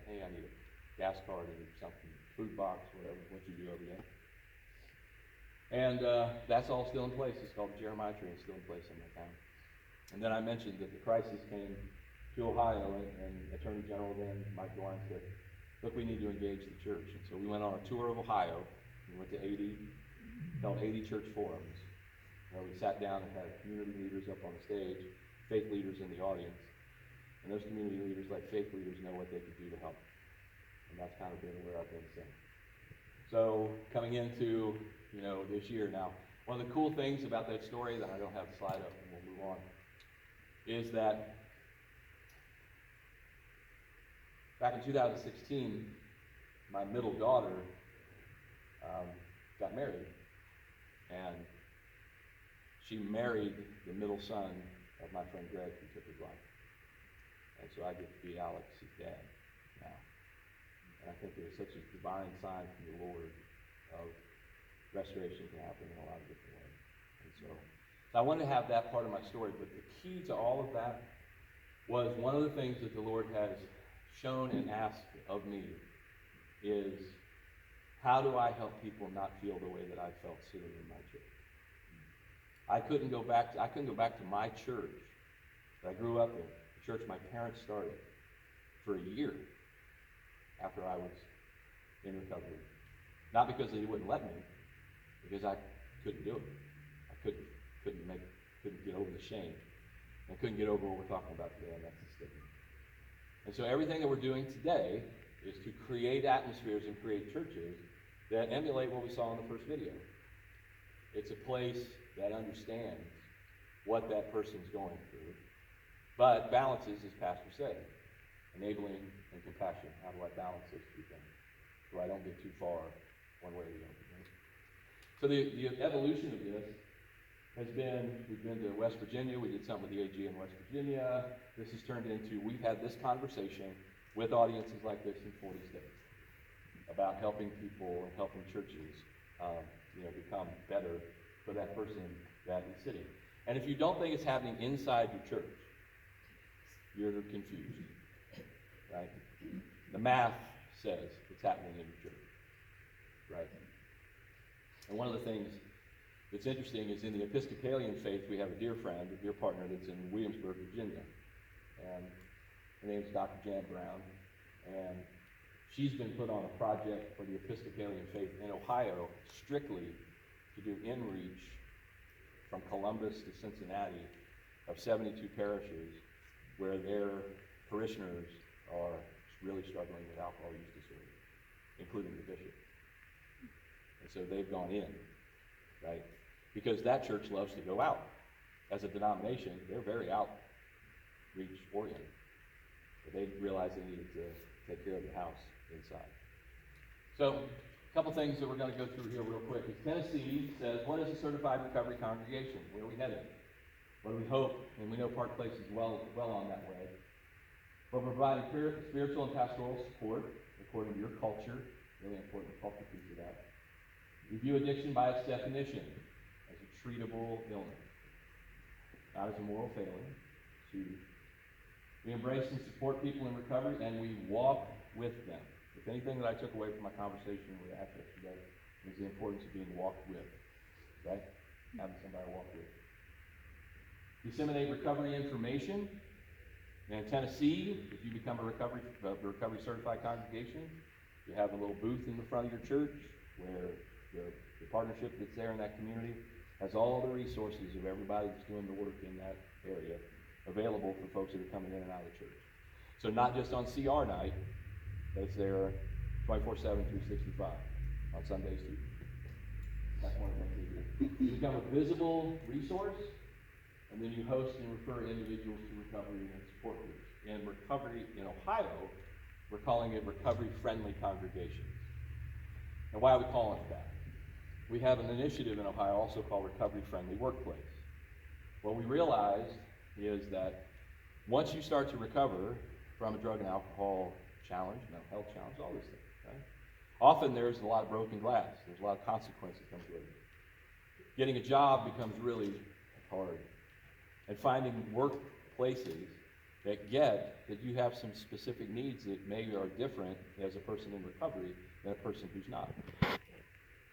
hey, I need a gas card, I need something, food box, whatever, what you do every day. And that's all still in place. It's called the Jeremiah Tree. It's still in place in my town. And then I mentioned that the crisis came to Ohio, and Attorney General then, Mike DeWine, said, look, we need to engage the church. And so we went on a tour of Ohio. We went to held 80 church forums, where we sat down and had community leaders up on the stage, faith leaders in the audience. And those community leaders, like faith leaders, know what they could do to help. And that's kind of been where I've been since. So coming into, this year now, one of the cool things about that story, that I don't have the slide up and we'll move on, is that back in 2016, my middle daughter got married, and she married the middle son of my friend Greg, who took his life. And so I get to be Alex's dad now. And I think there's such a divine sign from the Lord of restoration can happen in a lot of different ways. And so I wanted to have that part of my story, but the key to all of that was one of the things that the Lord has shown and asked of me is, how do I help people not feel the way that I felt sitting in my church? I couldn't go back to my church that I grew up in, the church my parents started, for a year after I was in recovery. Not because they wouldn't let me, because I couldn't do it. I couldn't get over the shame. I couldn't get over what we're talking about today, and that's the stigma. And so everything that we're doing today is to create atmospheres and create churches that emulate what we saw in the first video. It's a place that understands what that person's going through, but balances, as Pastor said, enabling and compassion. How do I balance those two things so I don't get too far one way or the other? So the evolution of this has been, we've been to West Virginia, we did something with the AG in West Virginia. This has turned into, we've had this conversation with audiences like this in 40 states about helping people and helping churches become better for that person that is sitting. And if you don't think it's happening inside your church, you're confused, right? The math says it's happening in your church, right? And one of the things that's interesting is in the Episcopalian faith, we have a dear friend, a dear partner that's in Williamsburg, Virginia. And her name is Dr. Jan Brown. And she's been put on a project for the Episcopalian faith in Ohio strictly to do in-reach from Columbus to Cincinnati of 72 parishes where their parishioners are really struggling with alcohol use disorder, including the bishop. And so they've gone in, right? Because that church loves to go out. As a denomination, they're very outreach oriented. But they realized they needed to take care of the house inside. So, a couple things that we're going to go through here real quick. Tennessee says, what is a certified recovery congregation? Where are we headed? What do we hope? And we know Park Place is well on that way. We're providing spiritual and pastoral support according to your culture. Really important culture piece of that. We view addiction by its definition as a treatable illness, not as a moral failing. We embrace and support people in recovery, and we walk with them. If anything that I took away from my conversation with Ash yesterday is the importance of being walked with, right? Having somebody walk with. Disseminate recovery information. And in Tennessee, if you become a recovery certified congregation, you have a little booth in the front of your church where the partnership that's there in that community has all the resources of everybody that's doing the work in that area available for folks that are coming in and out of the church. So not just on CR night, but it's there 24/7, 365 on Sundays too. That's one of the things we do. You become a visible resource, and then you host and refer individuals to recovery and support groups. In recovery in Ohio, we're calling it recovery-friendly congregations. And why are we calling it that? We have an initiative in Ohio also called Recovery Friendly Workplace. What we realized is that once you start to recover from a drug and alcohol challenge, mental health challenge, all these things, right? Often there's a lot of broken glass. There's a lot of consequences that comes with it. Getting a job becomes really hard. And finding workplaces that get that you have some specific needs that maybe are different as a person in recovery than a person who's not.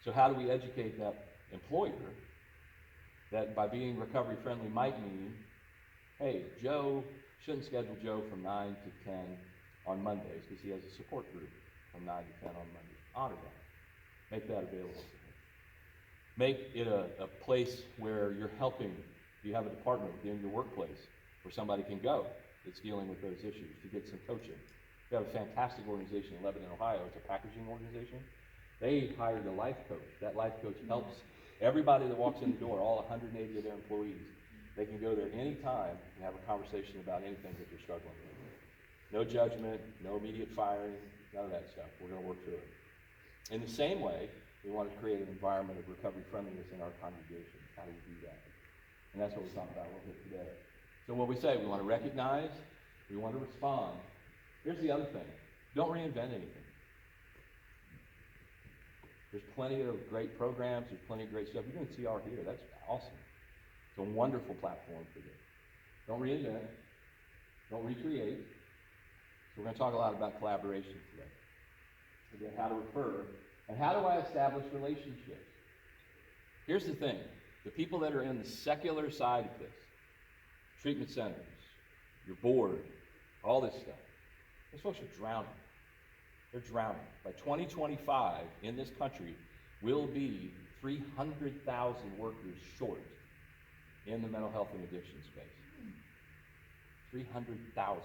So how do we educate that employer that by being recovery friendly might mean, hey, Joe shouldn't schedule Joe from 9 to 10 on Mondays because he has a support group from 9 to 10 on Mondays. Honor that. Make that available to him. Make it a place where you're helping. You have a department within your workplace where somebody can go that's dealing with those issues to get some coaching. We have a fantastic organization in Lebanon, Ohio. It's a packaging organization. They hired a life coach. That life coach helps everybody that walks in the door, all 180 of their employees. They can go there anytime and have a conversation about anything that they're struggling with. No judgment, no immediate firing, none of that stuff. We're going to work through it. In the same way, we want to create an environment of recovery friendliness in our congregation. How do we do that? And that's what we're talking about a little bit today. So what we say, we want to recognize, we want to respond. Here's the other thing. Don't reinvent anything. There's plenty of great programs, there's plenty of great stuff. You're going to see our here. That's awesome. It's a wonderful platform for this. Don't reinvent. Don't recreate. So we're going to talk a lot about collaboration today. Again, how to refer. And how do I establish relationships? Here's the thing. The people that are in the secular side of this, treatment centers, your board, all this stuff, those folks are drowning. They're drowning. By 2025, in this country, we'll be 300,000 workers short in the mental health and addiction space. 300,000.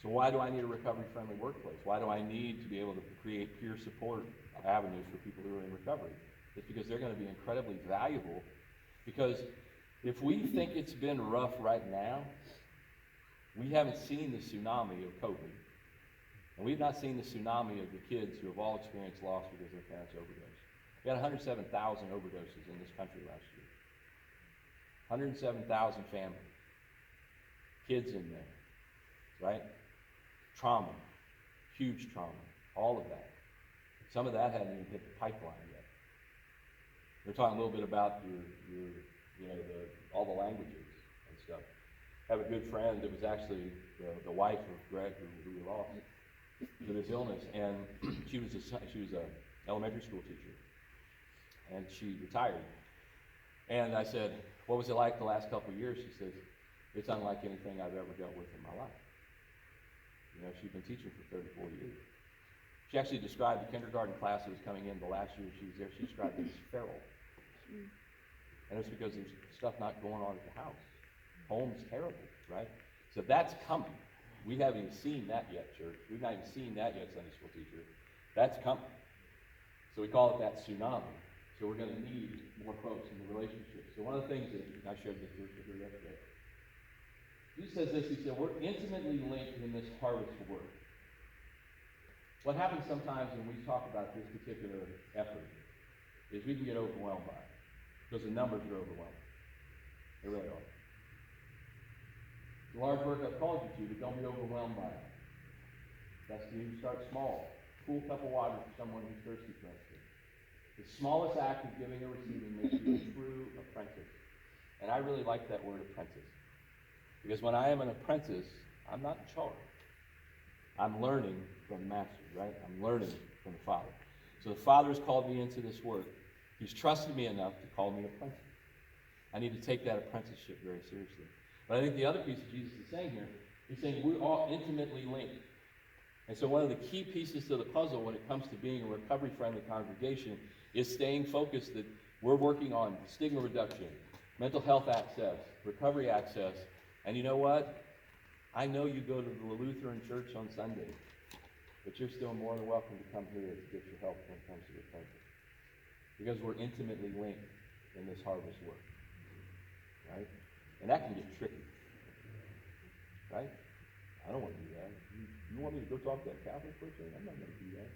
So why do I need a recovery-friendly workplace? Why do I need to be able to create peer support avenues for people who are in recovery? It's because they're going to be incredibly valuable. Because if we think it's been rough right now, we haven't seen the tsunami of COVID. And we've not seen the tsunami of the kids who have all experienced loss because their parents overdosed. We had 107,000 overdoses in this country last year. 107,000 families. Kids in there, right? Trauma, huge trauma, all of that. Some of that hadn't even hit the pipeline yet. We're talking a little bit about all the languages and stuff. I have a good friend that was actually the wife of Greg, who we lost to this illness, and she was a elementary school teacher, and she retired. And I said, "What was it like the last couple of years?" She says, "It's unlike anything I've ever dealt with in my life." You know, she's been teaching for 34 years. She actually described the kindergarten class that was coming in the last year she was there. She described it as feral. And it's because there's stuff not going on at the house. Home's terrible, right? So that's coming. We haven't even seen that yet, church. We've not even seen that yet, Sunday school teacher. That's coming. So we call it that tsunami. So we're going to need more folks in the relationship. So one of the things that I shared this with you yesterday, Jesus says this, he said, we're intimately linked in this harvest work. What happens sometimes when we talk about this particular effort is we can get overwhelmed by it because the numbers are overwhelming. They really are. The large work I've called you to, but don't be overwhelmed by it. That's you start small. Cool cup of water for someone who's thirsty for us. The smallest act of giving or receiving makes you a true apprentice. And I really like that word apprentice. Because when I am an apprentice, I'm not in charge. I'm learning from the master, right? I'm learning from the Father. So the Father has called me into this work. He's trusted me enough to call me apprentice. I need to take that apprenticeship very seriously. But I think the other piece that Jesus is saying here, he's saying we're all intimately linked. And so one of the key pieces to the puzzle when it comes to being a recovery-friendly congregation is staying focused that we're working on stigma reduction, mental health access, recovery access. And you know what? I know you go to the Lutheran church on Sunday, but you're still more than welcome to come here to get your help when it comes to repentance. Because we're intimately linked in this harvest work. Right? And that can get tricky. Right? I don't want to do that. You want me to go talk to that Catholic person? I'm not going to do that.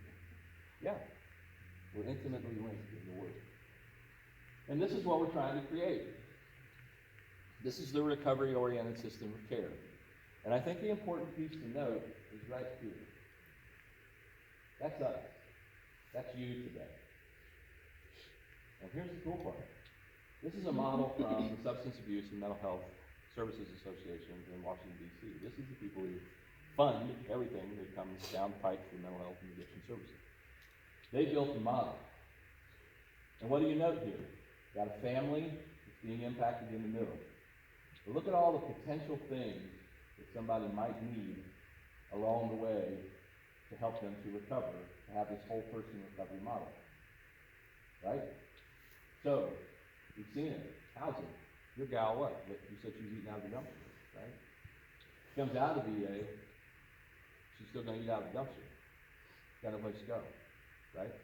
Yeah. We're intimately linked in the Word. And this is what we're trying to create. This is the recovery-oriented system of care. And I think the important piece to note is right here. That's us. That's you today. And here's the cool part. This is a model from the substance abuse and mental health Services Association in Washington, D.C. This is the people who fund everything that comes down the pipe for mental health and addiction services. They built a model. And what do you note here? Got a family that's being impacted in the middle. But look at all the potential things that somebody might need along the way to help them to recover, to have this whole person recovery model. Right? So, you've seen it. Housing. Your gal, what? You said she was eating out of the dumpster, right? She comes out of the VA, she's still going to eat out of the dumpster. Got no place to go, right?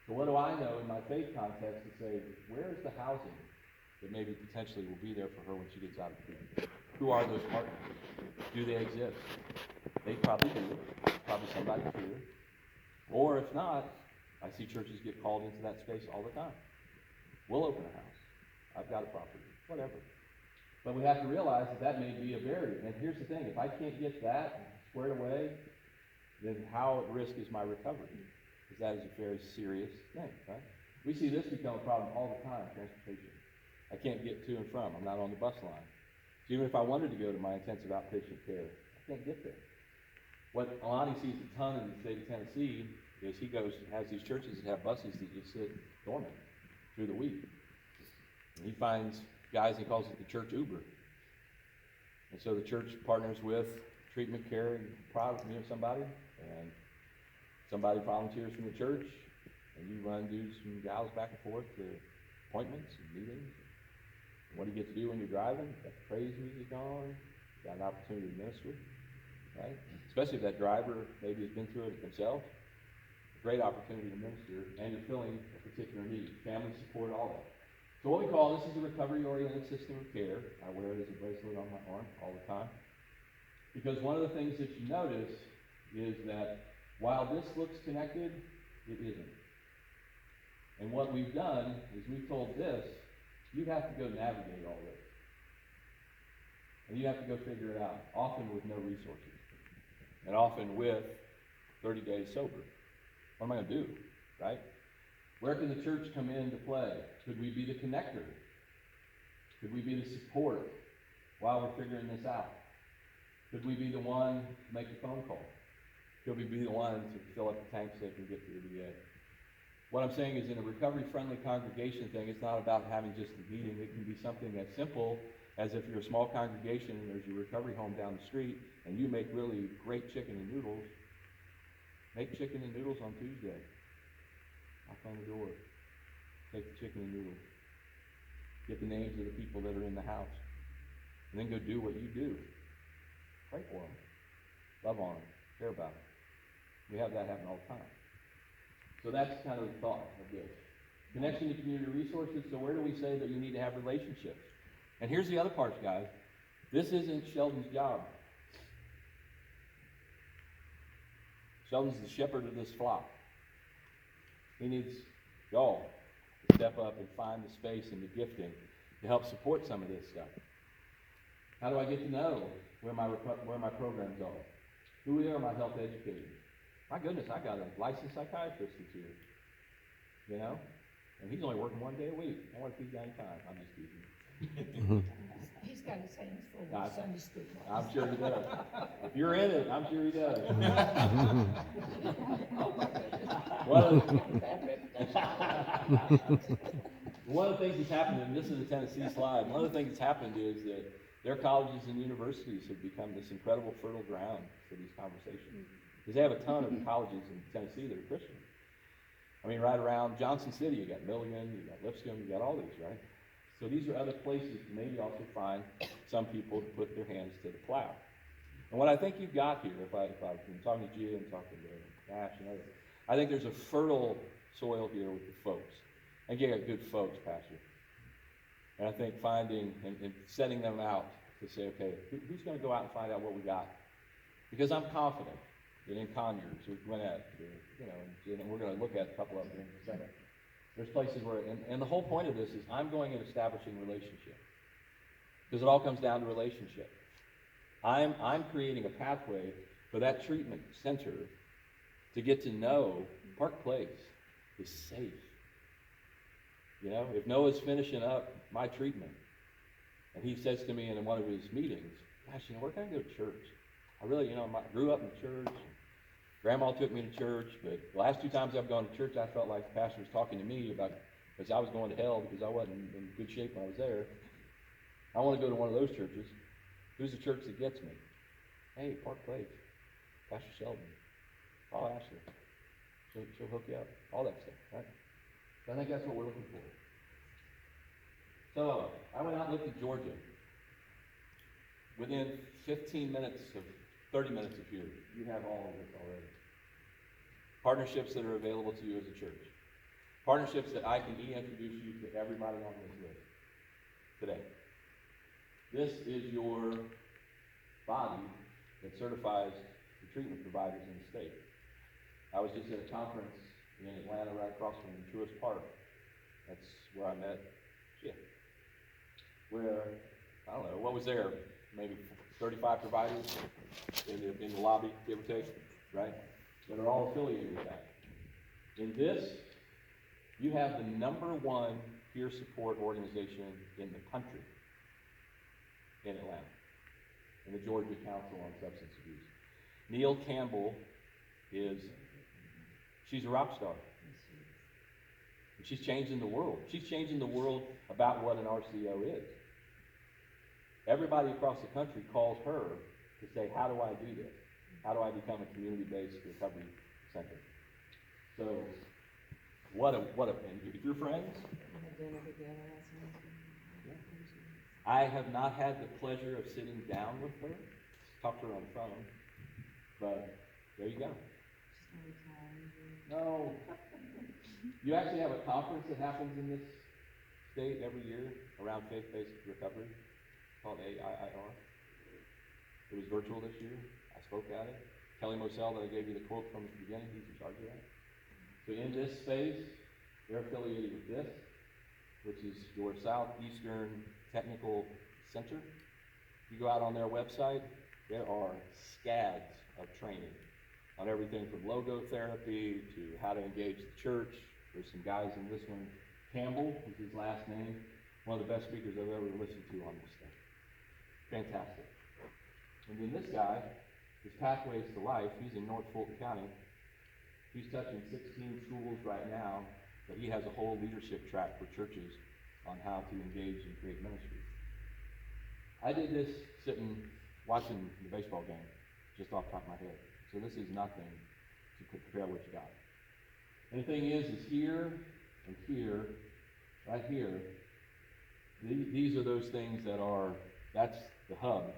So what do I know in my faith context to say, where is the housing that maybe potentially will be there for her when she gets out of treatment? Who are those partners? Do they exist? They probably do. Probably somebody here. Or if not, I see churches get called into that space all the time. We'll open a house. I've got a property. Whatever. But we have to realize that that may be a barrier. And here's the thing, if I can't get that squared away, then how at risk is my recovery? Because that is a very serious thing, right? We see this become a problem all the time, transportation. I can't get to and from. I'm not on the bus line. So even if I wanted to go to my intensive outpatient care, I can't get there. What Alani sees a ton in the state of Tennessee is he has these churches that have buses that just sit dormant through the week. And he finds guys, he calls it the church Uber. And so the church partners with treatment care and somebody, and somebody volunteers from the church, and you run dudes and gals back and forth to appointments and meetings. And what do you get to do when you're driving? You got the praise music on, you got an opportunity to minister, right? Especially if that driver maybe has been through it himself. Great opportunity to minister, and you're filling a particular need. Family support, all that. So what we call this is a recovery-oriented system of care. I wear it as a bracelet on my arm all the time. Because one of the things that you notice is that while this looks connected, it isn't. And what we've done is we've told this, you have to go navigate all this. And you have to go figure it out, often with no resources. And often with 30 days sober. What am I going to do, right? Where can the church come into play? Could we be the connector? Could we be the support while we're figuring this out? Could we be the one to make the phone call? Could we be the one to fill up the tank so they can get to the VA? What I'm saying is in a recovery-friendly congregation thing, it's not about having just a meeting. It can be something as simple as if you're a small congregation and there's your recovery home down the street and you make really great chicken and noodles. Make chicken and noodles on Tuesday. Knock on the door. Take the chicken and noodles. Get the names of the people that are in the house. And then go do what you do. Pray for them. Love on them. Care about them. We have that happen all the time. So that's kind of the thought of this. Connection to community resources. So where do we say that you need to have relationships? And here's the other part, guys. This isn't Sheldon's job. Sheldon's the shepherd of this flock. He needs y'all to step up and find the space and the gifting to help support some of this stuff. How do I get to know where my programs are? Who are my health educators? My goodness, I got a licensed psychiatrist that's here. You know? And he's only working 1 day a week. I want to feed you anytime. I'm just teasing. He's got his hands full with Sunday school. I'm sure he does. If you're in it, I'm sure he does. One of the things that's happened, and this is a Tennessee slide, one of the things that's happened is that their colleges and universities have become this incredible fertile ground for these conversations. Because they have a ton of colleges in Tennessee that are Christian. I mean, right around Johnson City, you got Milligan, you got Lipscomb, you got all these, right? So these are other places to maybe also find some people to put their hands to the plow. And what I think you've got here, if I've been talking to Gia and talking to Ash and others, I think there's a fertile soil here with the folks. And you got good folks, Pastor. And I think finding and setting them out to say, okay, who's going to go out and find out what we got? Because I'm confident that in Conyers, or Gwinnett, and we're going to look at a couple of them in a second. There's places where, and the whole point of this is I'm going and establishing relationship. Because it all comes down to relationship. I'm creating a pathway for that treatment center to get to know Park Place is safe. You know, if Noah's finishing up my treatment And he says to me in one of his meetings, gosh, where can I go to church? I really, I grew up in church. Grandma took me to church, but the last 2 times I've gone to church, I felt like the pastor was talking to me about, because I was going to hell because I wasn't in good shape when I was there. I want to go to one of those churches. Who's the church that gets me? Hey, Park Place, Pastor Sheldon, Paul Ashley. She'll hook you up, all that stuff, right? So I think that's what we're looking for. So I went out and looked at Georgia. Within 15 minutes of 30 minutes of here, you have all of this already. Partnerships that are available to you as a church. Partnerships that I can introduce you to everybody on this list today. This is your body that certifies the treatment providers in the state. I was just at a conference in Atlanta right across from Truist Park. That's where I met Jim. Where, I don't know, what was there? Maybe 35 providers in the lobby, give or take, right? That are all affiliated with that. In this, you have the #1 peer support organization in the country in Atlanta, in the Georgia Council on Substance Abuse. Neil Campbell she's a rock star. She's changing the world. She's changing the world about what an RCO is. Everybody across the country calls her to say, how do I do this? How do I become a community-based recovery center? So, and if you're friends, I have not had the pleasure of sitting down with her, talked to her on the phone, but there you go. No. You actually have a conference that happens in this state every year around faith-based recovery called AIIR. It was virtual this year. I spoke at it. Kelly Moselle, that I gave you the quote from at the beginning, he's in charge of that. So in this space, they're affiliated with this, which is your Southeastern Technical Center. You go out on their website, there are scads of training on everything from logo therapy to how to engage the church. There's some guys in this one. Campbell is his last name. One of the best speakers I've ever listened to on this stuff. Fantastic. And then this guy, his Pathways to Life, he's in North Fulton County. He's touching 16 schools right now, but he has a whole leadership track for churches on how to engage and create ministry. I did this sitting, watching the baseball game, just off the top of my head. So this is nothing to compare what you got. And the thing is here and here, right here, these are those things that's the hub,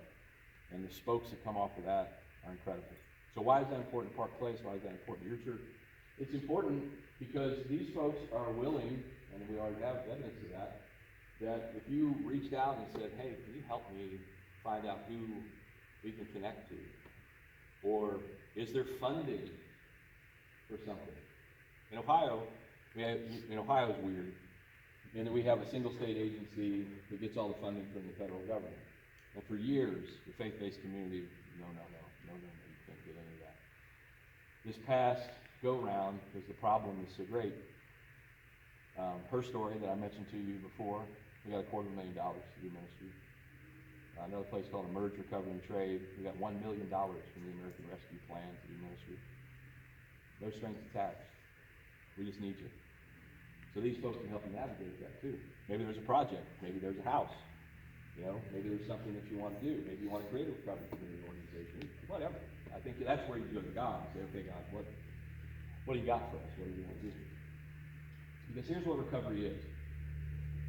and the spokes that come off of that are incredible. So why is that important to Park Place? Why is that important to your church? It's important because these folks are willing, and we already have evidence of that if you reached out and said, hey, can you help me find out who we can connect to? Or is there funding for something? In Ohio, Ohio is weird, in that we have a single state agency that gets all the funding from the federal government. And for years, the faith-based community, no, you can't get any of that. This past go-round, because the problem is so great, her story that I mentioned to you before, we got $250,000 to do ministry. Another place called Emerge Recovery and Trade, we got $1 million from the American Rescue Plan to do ministry. No strings attached. We just need you. So these folks can help you navigate that too. Maybe there's a project, maybe there's a house, maybe there's something that you want to do. Maybe you want to create a recovery community organization, whatever. I think that's where you go to God and say, okay, God, what do you got for us? What do you want to do? Because here's what recovery is.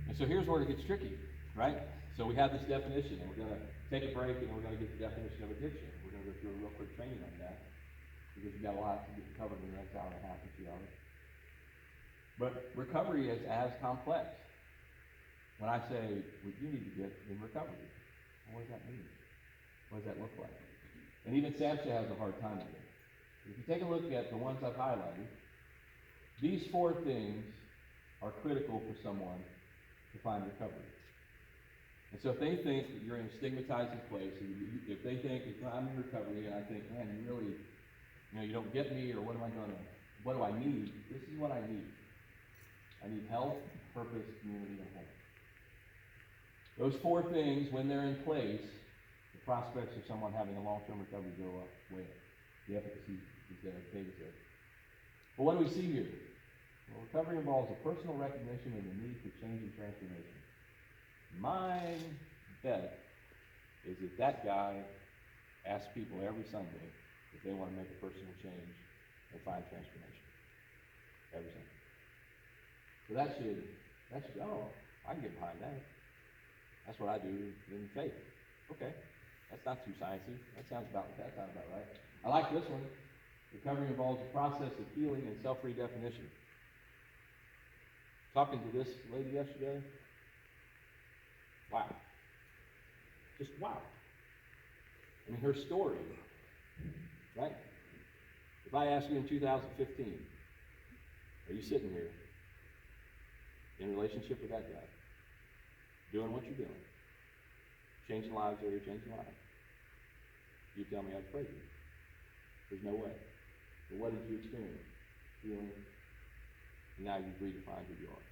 And so here's where it gets tricky, right? So we have this definition, and we're going to take a break, and we're going to get the definition of addiction. We're going to go through a real quick training on that, because we've got a lot to get covered in the next hour and a half or 2 hours. But recovery is as complex. When I say, well, you need to get in recovery, well, what does that mean? What does that look like? And even Samsha has a hard time with it. If you take a look at the ones I've highlighted, these 4 things are critical for someone to find recovery. And so if they think that you're in a stigmatizing place, if they think, if I'm in recovery and I think, man, you really, you don't get me, or what do I need? This is what I need. I need health, purpose, community, and home. Those four things, when they're in place, the prospects of someone having a long-term recovery go up way up. The efficacy is there, David said. But what do we see here? Well, recovery involves a personal recognition of the need for change and transformation. My bet is that guy asks people every Sunday if they want to make a personal change and find transformation. Every Sunday. So that should, oh, I can get behind that. That's what I do in faith. Okay, that's not too sciencey. That sounds about right. I like this one. Recovery involves a process of healing and self-redefinition. Talking to this lady yesterday, wow. Just wow. I mean, her story, right? If I ask you in 2015, are you sitting here in relationship with that guy, doing what you're doing, changing lives or you're changing lives? You tell me I'd pray you. There's no way. But what did you experience? Healing. And now you've redefined who you are.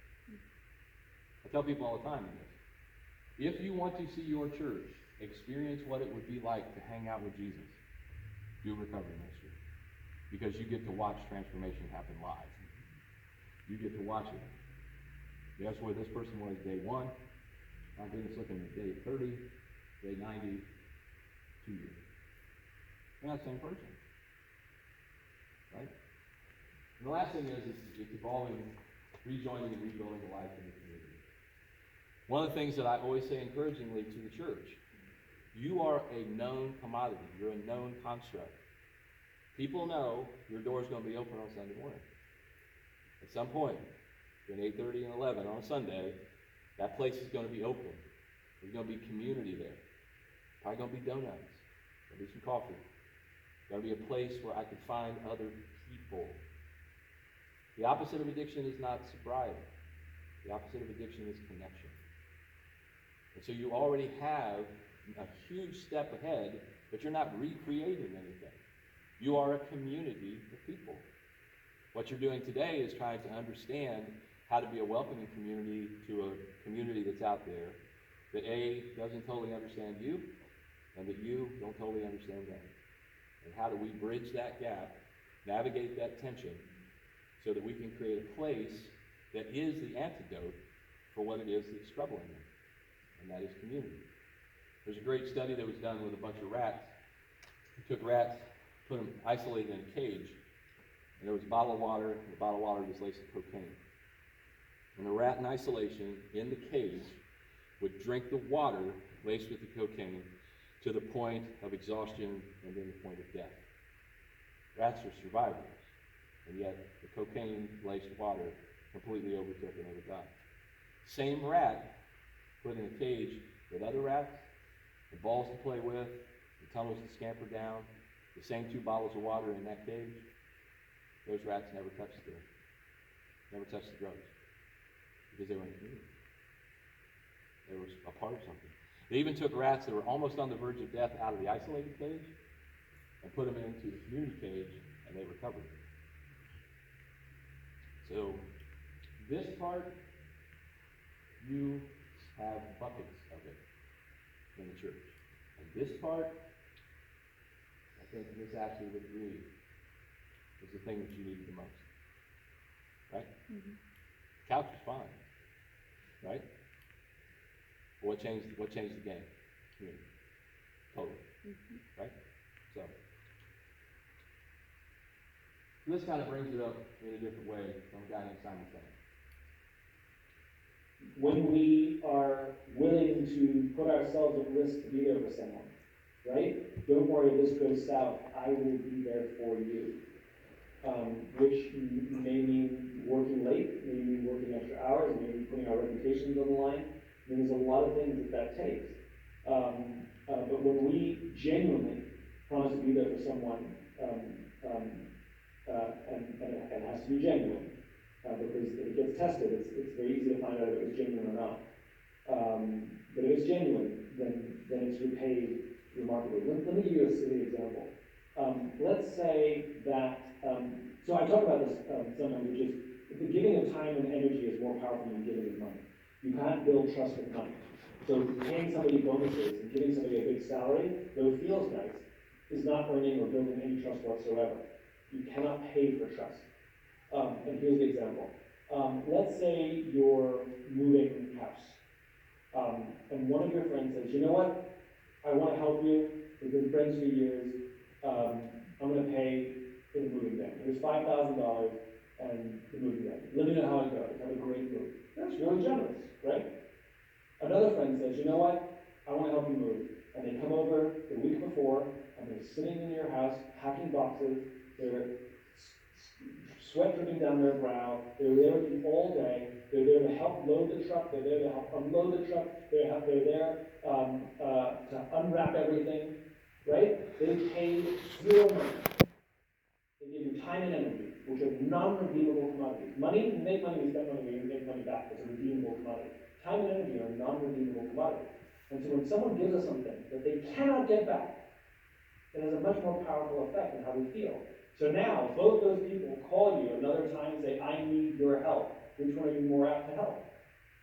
I tell people all the time in this. If you want to see your church experience what it would be like to hang out with Jesus, do recovery ministry. Because you get to watch transformation happen live. You get to watch it. Guess where this person was day 1? My goodness, looking at day 30, day 90, 2 years. They're not the same person. Right? And the last thing is it's evolving, rejoining and rebuilding the life in the community. One of the things that I always say encouragingly to the church, you are a known commodity. You're a known construct. People know your door's going to be open on Sunday morning. At some point, between 8:30 and 11 on a Sunday, that place is going to be open. There's going to be community there. Probably going to be donuts. There'll be some coffee. There'll be a place where I can find other people. The opposite of addiction is not sobriety. The opposite of addiction is connection. And so you already have a huge step ahead, but you're not recreating anything. You are a community of people. What you're doing today is trying to understand how to be a welcoming community to a community that's out there that A, doesn't totally understand you, and that you don't totally understand them. And how do we bridge that gap, navigate that tension, so that we can create a place that is the antidote for what it is that's troubling them, and that is community. There's a great study that was done with a bunch of rats. They took rats, put them isolated in a cage, and there was a bottle of water, and the bottle of water was laced with cocaine. And the rat in isolation in the cage would drink the water laced with the cocaine to the point of exhaustion and then the point of death. Rats are survivors, and yet the cocaine-laced water completely overtook and overdied. Same rat put in a cage with other rats, the balls to play with, the tunnels to scamper down, the same 2 bottles of water in that cage. Those rats never touched the drugs because they were in the community. They were a part of something. They even took rats that were almost on the verge of death out of the isolated cage and put them into the community cage, and they recovered. So this part, you have buckets of it in the church. And this part, I think Miss Ashley would agree, is the thing that you need the most. Right? Mm-hmm. Couch is fine. Right? But what changed the game? Community. Totally. Mm-hmm. Right? So this kind of brings it up in a different way from a guy named Simon Sinek. When we are willing to put ourselves at risk to be there for someone, right? Don't worry, this goes south. I will be there for you. Which may mean working late, may mean working extra hours, may mean putting our reputations on the line. I mean, there's a lot of things that takes. But when we genuinely promise to be there for someone, and it has to be genuine, because if it gets tested, it's very easy to find out if it was genuine or not. But if it's genuine, then it's repaid remarkably. Let me give you a silly example. Let's say that, so I talk about this sometimes, which is the giving of time and energy is more powerful than giving of money. You can't build trust with money. So paying somebody bonuses and giving somebody a big salary, though it feels nice, is not earning or building any trust whatsoever. You cannot pay for trust. And here's the example. Let's say you're moving house. And one of your friends says, you know what? I want to help you. We've been friends for years. I'm going to pay for the moving van. Here's $5,000 and the moving van. Let me know how it goes. Have a great move. That's really generous, right? Another friend says, you know what? I want to help you move. And they come over the week before, and they're sitting in your house, packing boxes. They're sweat dripping down their brow. They're there with you all day. They're there to help load the truck. They're there to help unload the truck. They're there to unwrap everything, right? They paid zero money. They give you time and energy, which are non-redeemable commodities. Money, you make money, you spend money, you make money back. It's a redeemable commodity. Time and energy are non-redeemable commodities. And so when someone gives us something that they cannot get back, it has a much more powerful effect on how we feel. So now, both those people call you another time and say, I need your help. Which one are you more apt to help?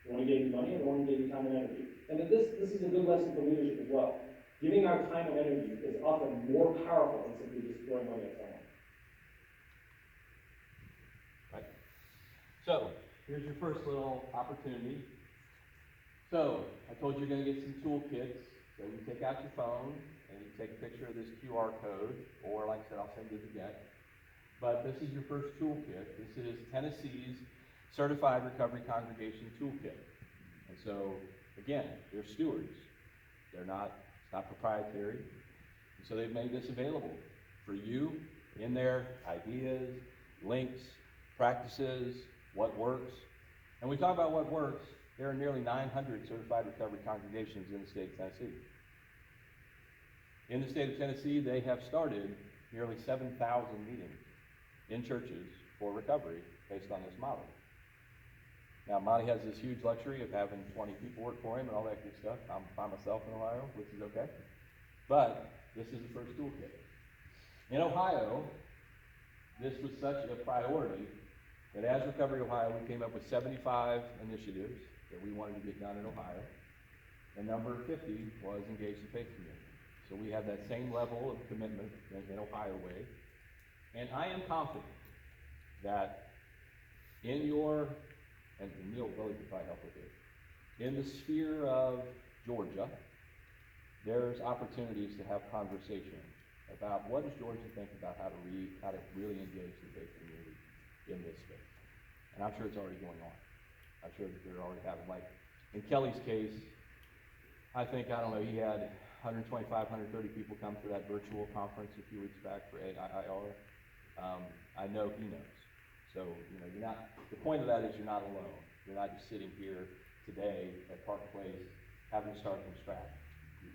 The one who gave you money or the one who gave you time and energy? And this is a good lesson for leadership as well. Giving our time and energy is often more powerful than simply just throwing money at someone. Right. So, here's your first little opportunity. So, I told you you're going to get some toolkits. So you take out your phone and you take a picture of this QR code, or like I said, I'll send you the get. But this is your first toolkit. This is Tennessee's Certified Recovery Congregation Toolkit. And so, again, they're stewards. It's not proprietary. And so they've made this available for you in their ideas, links, practices, what works. And we talk about what works. There are nearly 900 certified recovery congregations in the state of Tennessee. In the state of Tennessee, they have started nearly 7,000 meetings in churches for recovery based on this model. Now, Monty has this huge luxury of having 20 people work for him and all that good stuff. I'm by myself in Ohio, which is okay. But this is the first toolkit. In Ohio, this was such a priority that as Recovery Ohio, we came up with 75 initiatives that we wanted to get done in Ohio. And number 50 was engage the faith community. So we have that same level of commitment in Ohio way. And I am confident that in your, and Neil really could probably help with it, in the sphere of Georgia, there's opportunities to have conversation about what does Georgia think about how to really engage the faith community in this space. And I'm sure it's already going on. I'm sure that they're already having, like, in Kelly's case, I think, I don't know, he had 125, 130 people come to that virtual conference a few weeks back for AIR. I know he knows. So, you're not, the point of that is you're not alone. You're not just sitting here today at Park Place having to start from scratch.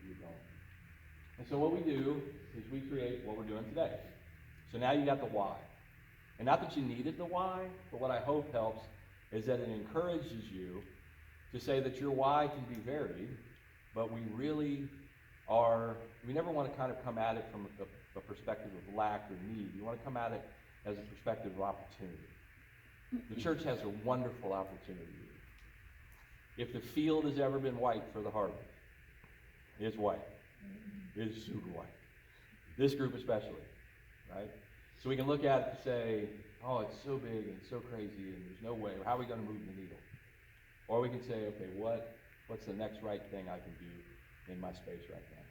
You don't. And so what we do is we create what we're doing today. So now you got the why. And not that you needed the why, but what I hope helps is that it encourages you to say that your why can be varied, but we really are, we never want to kind of come at it from a perspective of lack or need. We want to come at it as a perspective of opportunity. The church has a wonderful opportunity. If the field has ever been white for the harvest, it's white. It's super white. This group especially, right? So we can look at it and say, oh, it's so big and so crazy and there's no way. How are we going to move the needle? Or we can say, okay, what's the next right thing I can do in my space right now?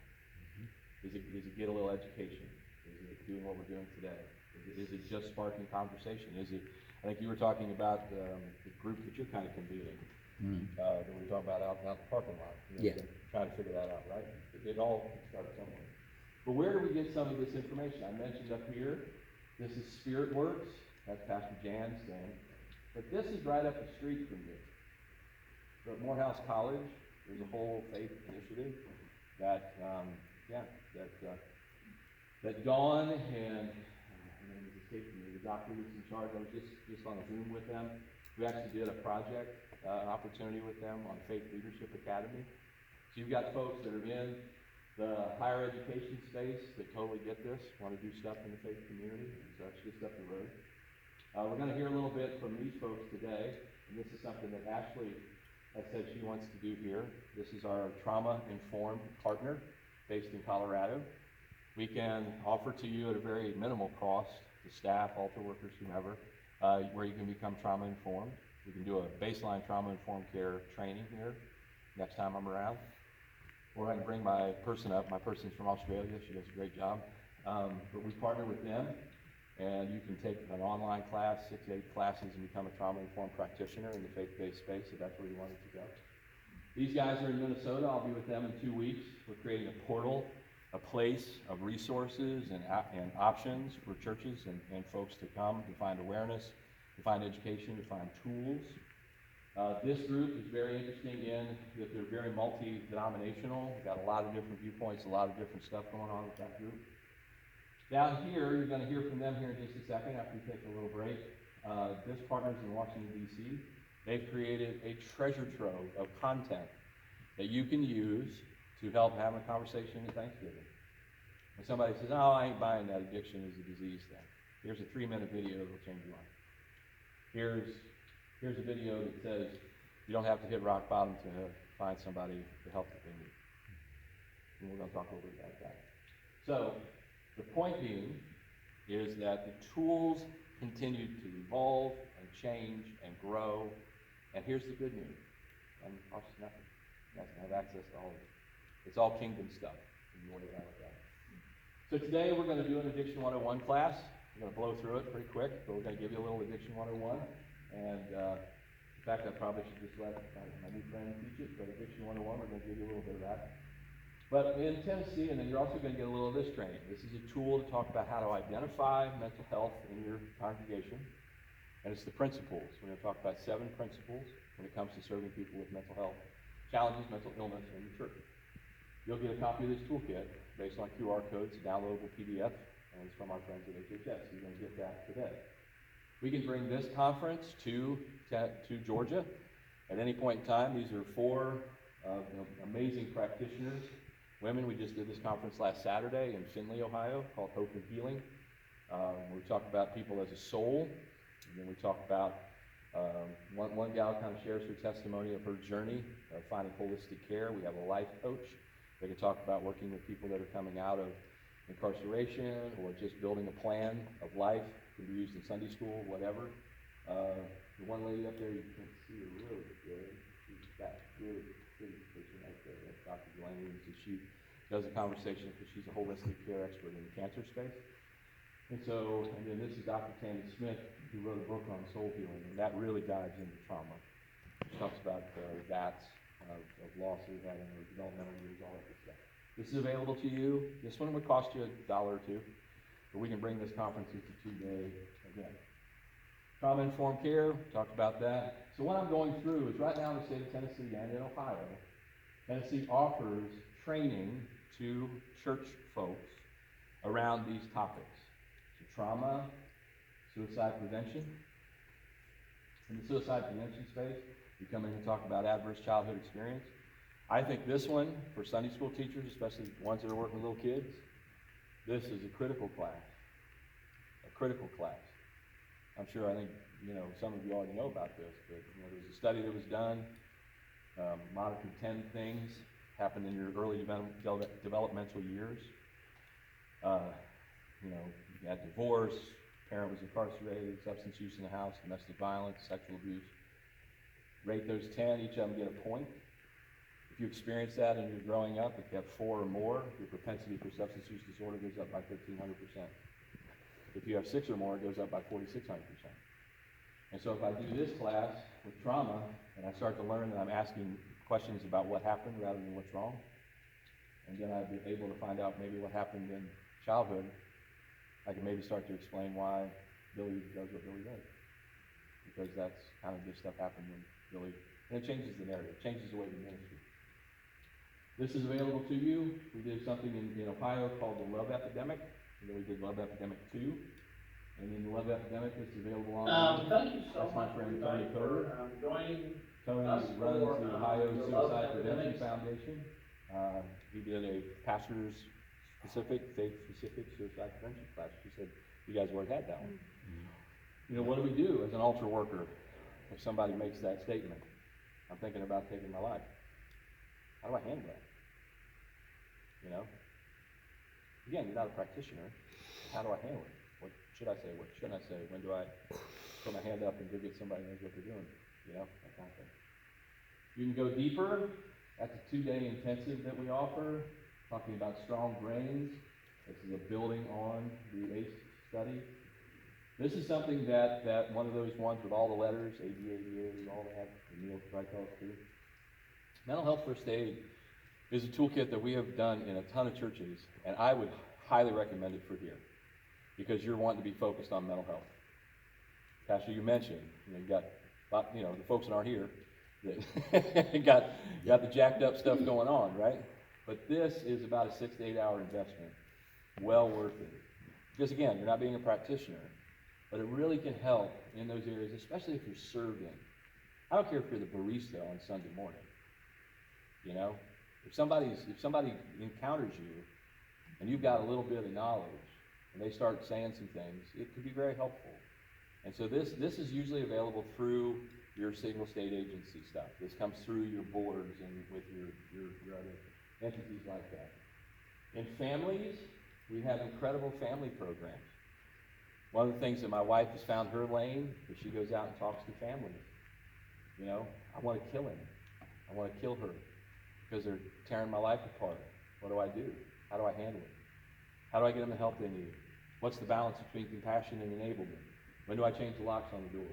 Is it get a little education? Is it doing what we're doing today? Is it just sparking conversation? Is it, I think you were talking about the group that you're kind of convening, that we were talking about out in the parking lot. Yeah. Trying to figure that out, right? It all starts somewhere. But where do we get some of this information? I mentioned up here, this is Spirit Works. That's Pastor Jan's thing. But this is right up the street from you. So at Morehouse College, there's a whole faith initiative that, that Dawn and the doctor who's in charge, I was just on a Zoom with them. We actually did a project opportunity with them on Faith Leadership Academy. So you've got folks that are in the higher education space that totally get this, want to do stuff in the faith community, so it's just up the road. We're going to hear a little bit from these folks today, and this is something that Ashley has said she wants to do here. This is our trauma-informed partner based in Colorado. We can offer to you at a very minimal cost, to staff, altar workers, whomever, where you can become trauma-informed. We can do a baseline trauma-informed care training here next time I'm around. Or I can bring my person up. My person's from Australia. She does a great job. But we partner with them, and you can take an online class, 6 to 8 classes, and become a trauma-informed practitioner in the faith-based space if that's where you wanted to go. These guys are in Minnesota. I'll be with them in 2 weeks. We're creating a portal, a place of resources and options for churches and folks to come, to find awareness, to find education, to find tools. This group is very interesting in that they're very multi-denominational. We've got a lot of different viewpoints, a lot of different stuff going on with that group. Down here, you're going to hear from them here in just a second after we take a little break. This partners in Washington, D.C. They've created a treasure trove of content that you can use to help have a conversation at Thanksgiving. When somebody says, oh, I ain't buying that addiction is a disease thing. Here's a 3-minute video that'll change your life. Here's a video that says you don't have to hit rock bottom to find somebody the help that they need. And we're going to talk a little bit about that. So the point being is that the tools continue to evolve and change and grow. And here's the good news. Costs nothing. You guys can have access to all of it. It's all kingdom stuff in the way that I look at it. So today we're going to do an Addiction 101 class. We're going to blow through it pretty quick, but we're going to give you a little Addiction 101. And in fact, I probably should just let my new friend teach it, but Addiction 101, we're going to give you a little bit of that. But in Tennessee, and then you're also going to get a little of this training. This is a tool to talk about how to identify mental health in your congregation. And it's the principles. We're going to talk about 7 principles when it comes to serving people with mental health challenges, mental illness in the church. You'll get a copy of this toolkit based on QR codes, downloadable PDF, and it's from our friends at HHS. You're going to get that today. We can bring this conference to Georgia at any point in time. These are 4 amazing practitioners, women. We just did this conference last Saturday in Findlay, Ohio, called Hope and Healing. We talk about people as a soul, and then we talk about one gal kind of shares her testimony of her journey of finding holistic care. We have a life coach. They can talk about working with people that are coming out of incarceration or just building a plan of life. It can be used in Sunday school, whatever. The one lady up there, you can see her really good. She's got really pretty person right there. That's Dr. Delaney. So she does a conversation because she's a holistic care expert in the cancer space. And then this is Dr. Tammy Smith, who wrote a book on soul healing, and that really dives into trauma. She talks about VATS of loss we've had in our developmental years, all that good stuff. This is available to you. This one would cost you $1 or $2, but we can bring this conference into 2-day event. Trauma-informed care, talked about that. So what I'm going through is right now in the state of Tennessee and in Ohio, Tennessee offers training to church folks around these topics. So trauma, suicide prevention. In the suicide prevention space, we come in and talk about adverse childhood experience. I think this one, for Sunday school teachers, especially the ones that are working with little kids, this is a critical class. A critical class. I'm sure, I think, some of you already know about this, but there was a study that was done, monitored 10 things happened in your early developmental years. You had divorce, parent was incarcerated, substance use in the house, domestic violence, sexual abuse. Rate those 10, each of them get a point. If you experience that and you're growing up, if you have 4 or more, your propensity for substance use disorder goes up by 1,300%. If you have 6 or more, it goes up by 4,600%. And so if I do this class with trauma, and I start to learn that I'm asking questions about what happened rather than what's wrong, and then I'd be able to find out maybe what happened in childhood, I can maybe start to explain why Billy does what Billy does. Because that's kind of this stuff happened when Billy, and it changes the narrative, changes the way we ministry. This is available to you. We did something in Ohio called the Love Epidemic, and then we did Love Epidemic 2. And in the Love Epidemic, this is available online. Thank you so That's my much, friend everybody, Tony Coder. for joining. Tony us runs for, the Ohio the Suicide Love Prevention Epidemics. Foundation. He did a pastor's specific, faith-specific suicide prevention class. He said, you guys already had that one. What do we do as an altar worker if somebody makes that statement? I'm thinking about taking my life. How do I handle that? You know? Again, you're not a practitioner. How do I handle it? What should I say? What shouldn't I say? When do I put my hand up and go get somebody who knows what they're doing? You know, that kind of thing. You can go deeper. That's a 2-day intensive that we offer, talking about strong brains. This is a building on the ACE study. This is something that one of those ones with all the letters, ADA, all that, Neil could probably tell us too. Mental health first aid is a toolkit that we have done in a ton of churches, and I would highly recommend it for here, because you're wanting to be focused on mental health. Pastor, you mentioned, you got, the folks that aren't here, that got the jacked up stuff going on, right? But this is about a 6 to 8 hour investment, well worth it. Because again, you're not being a practitioner, but it really can help in those areas, especially if you're serving. I don't care if you're the barista on Sunday morning. You know, if somebody encounters you and you've got a little bit of knowledge and they start saying some things, it could be very helpful. And so this is usually available through your single state agency stuff. This comes through your boards and with your other entities like that. In families, we have incredible family programs. One of the things that my wife has found her lane is she goes out and talks to families. You know, I want to kill him. I want to kill her because they're tearing my life apart. What do I do? How do I handle it? How do I get them the help they need? What's the balance between compassion and enablement? When do I change the locks on the door?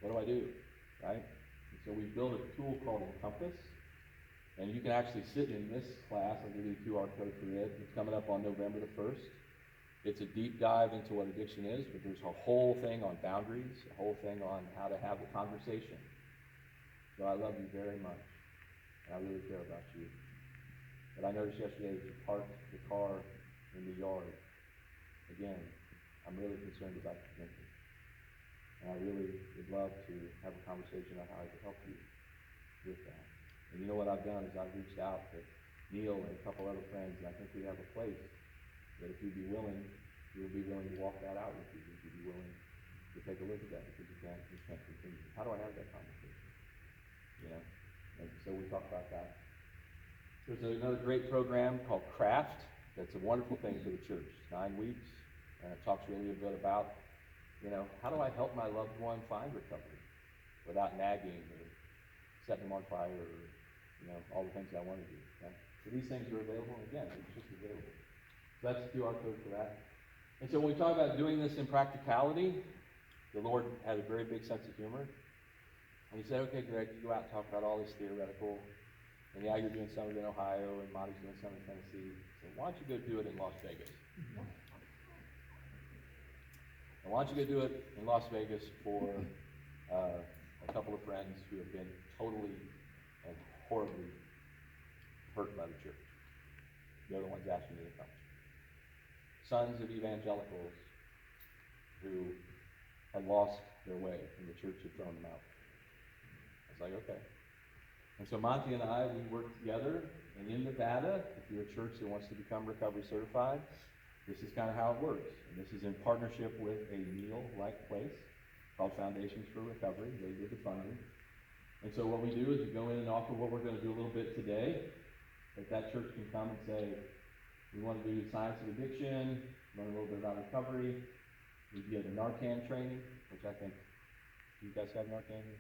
What do I do? Right? And so we built a tool called Encompass, and you can actually sit in this class. I'll give you the QR code for it. It's coming up on November the 1st. It's a deep dive into what addiction is, but there's a whole thing on boundaries, a whole thing on how to have the conversation. So I love you very much, and I really care about you. But I noticed yesterday you parked the car in the yard. Again, I'm really concerned about your drinking. And I really would love to have a conversation on how I can help you with that. And you know what I've done is I've reached out to Neil and a couple other friends, and I think we have a place that if you'd be willing, you would be willing to walk that out with you. If you'd be willing to take a look at that, because you can't continue. How do I have that conversation? You know? And so we talk about that. There's another great program called Craft. That's a wonderful thing for the church. It's 9 weeks, and it talks really a bit about, how do I help my loved one find recovery without nagging or setting them on fire or, all the things I want to do. Okay? So these things are available, and again, it's just available. So that's the QR code for that. And so when we talk about doing this in practicality, the Lord has a very big sense of humor. And he said, okay, Greg, you go out and talk about all this theoretical, and yeah, you're doing some of it in Ohio, and Monty's doing some in Tennessee. So why don't you go do it in Las Vegas? And why don't you go do it in Las Vegas for a couple of friends who have been totally and horribly hurt by the church. They're the ones asking you to come. Sons of evangelicals who had lost their way and the church had thrown them out. I was like, okay. And so Monty and I, we worked together, and in Nevada, if you're a church that wants to become recovery certified, this is kind of how it works. And this is in partnership with a Neil-like place called Foundations for Recovery. They did the funding. And so what we do is we go in and offer what we're going to do a little bit today, that church can come and say, we want to do science of addiction, learn a little bit about recovery. We get a Narcan training, which I think, do you guys have Narcan here?